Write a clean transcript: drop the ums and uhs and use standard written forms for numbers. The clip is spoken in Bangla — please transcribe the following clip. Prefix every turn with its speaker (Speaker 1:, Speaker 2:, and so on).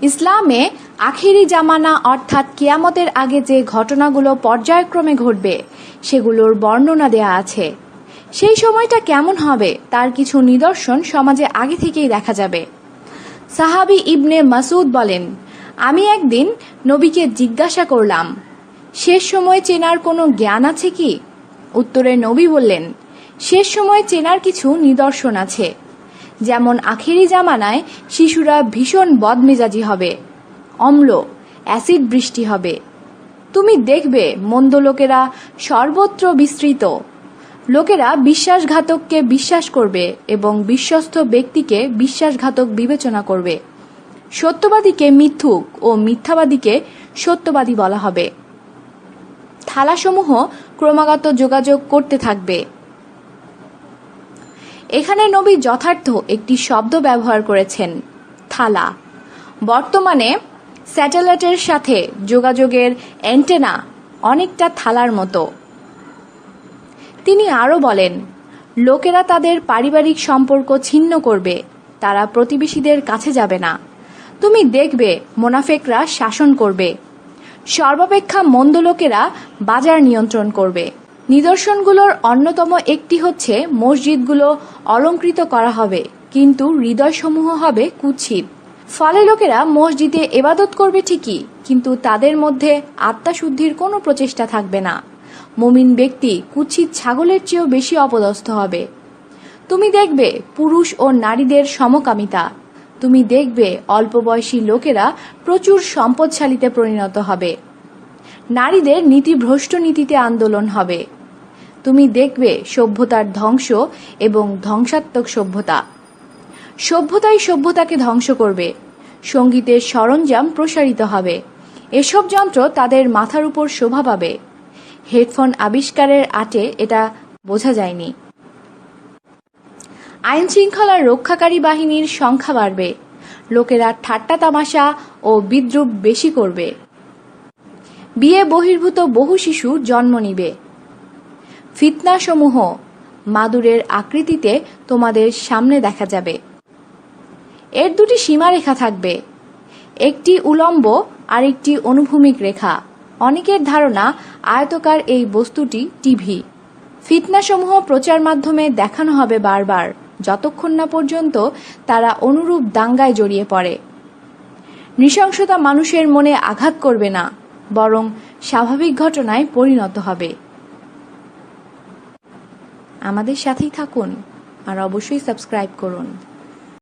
Speaker 1: ইসলামে আখিরি জামানা অর্থাৎ কিয়ামতের আগে যে ঘটনাগুলো পর্যায়ক্রমে ঘটবে সেগুলোর বর্ণনা দেয়া আছে। সেই সময়টা কেমন হবে তার কিছু নিদর্শন সমাজে আগে থেকেই দেখা যাবে। সাহাবী ইবনে মাসউদ বলেন, আমি একদিন নবীকে জিজ্ঞাসা করলাম, শেষ সময় চেনার কোনো জ্ঞান আছে কি? উত্তরে নবী বললেন, শেষ সময় চেনার কিছু নিদর্শন আছে। যেমন আখেরি জামানায় শিশুরা ভীষণ বদমেজাজি হবে, অম্ল অ্যাসিড বৃষ্টি হবে। তুমি দেখবে মন্দ লোকেরা সর্বত্র বিস্তৃত। লোকেরা বিশ্বাসঘাতককে বিশ্বাস করবে এবং বিশ্বস্ত ব্যক্তিকে বিশ্বাসঘাতক বিবেচনা করবে। সত্যবাদীকে মিথ্যুক ও মিথ্যাবাদীকে সত্যবাদী বলা হবে। থালাসমূহ ক্রমাগত যোগাযোগ করতে থাকবে। এখানে নবী যথার্থ একটি শব্দ ব্যবহার করেছেন, থালা। বর্তমানে স্যাটেলাইটের সাথে যোগাযোগের অ্যান্টেনা অনেকটা থালার মতো। তিনি আরও বলেন, লোকেরা তাদের পারিবারিক সম্পর্ক ছিন্ন করবে, তারা প্রতিবেশীদের কাছে যাবে না। তুমি দেখবে মোনাফেকরা শাসন করবে। সর্বাপেক্ষা মন্দ লোকেরা বাজার নিয়ন্ত্রণ করবে। নিদর্শনগুলোর অন্যতম একটি হচ্ছে মসজিদগুলো অলঙ্কৃত করা হবে, কিন্তু হৃদয়সমূহ হবে কুৎসিত। ফলে লোকেরা মসজিদে ইবাদত করবে ঠিকই, কিন্তু তাদের মধ্যে আত্মাশুদ্ধির কোনো প্রচেষ্টা থাকবে না। মুমিন ব্যক্তি কুৎসিত ছাগলের চেয়েও বেশি অপদস্থ হবে। তুমি দেখবে পুরুষ ও নারীদের সমকামিতা। তুমি দেখবে অল্প বয়সী লোকেরা প্রচুর সম্পদশালীতে পরিণত হবে। নারীদের নীতিভ্রষ্ট নীতিতে আন্দোলন হবে। তুমি দেখবে সভ্যতার ধ্বংস এবং ধ্বংসাত্মক সভ্যতা। সভ্যতাই সভ্যতাকে ধ্বংস করবে। সঙ্গীতের সরঞ্জাম প্রসারিত হবে। এসব যন্ত্র তাদের মাথার উপর শোভা পাবে। হেডফোন আবিষ্কারের আটে এটা বোঝা যায়নি। আইন শৃঙ্খলা রক্ষাকারী বাহিনীর সংখ্যা বাড়বে। লোকেরা ঠাট্টা তামাশা ও বিদ্রূপ বেশি করবে। বিয়ে বহির্ভূত বহু শিশু জন্ম নিবে। ফিতনাসমূহ মাদুরের আকৃতিতে তোমাদের সামনে দেখা যাবে। এর দুটি সীমারেখা থাকবে, একটি উলম্ব আর একটি অনুভূমিক রেখা। অনেকের ধারণা আয়তকার এই বস্তুটি টিভি। ফিতনাসমূহ প্রচার মাধ্যমে দেখানো হবে বারবার, যতক্ষণ না পর্যন্ত তারা অনুরূপ দাঙ্গায় জড়িয়ে পড়ে। নৃশংসতা মানুষের মনে আঘাত করবে না, বরং স্বাভাবিক ঘটনায় পরিণত হবে। আমাদের সাথেই থাকুন আর অবশ্যই সাবস্ক্রাইব করুন।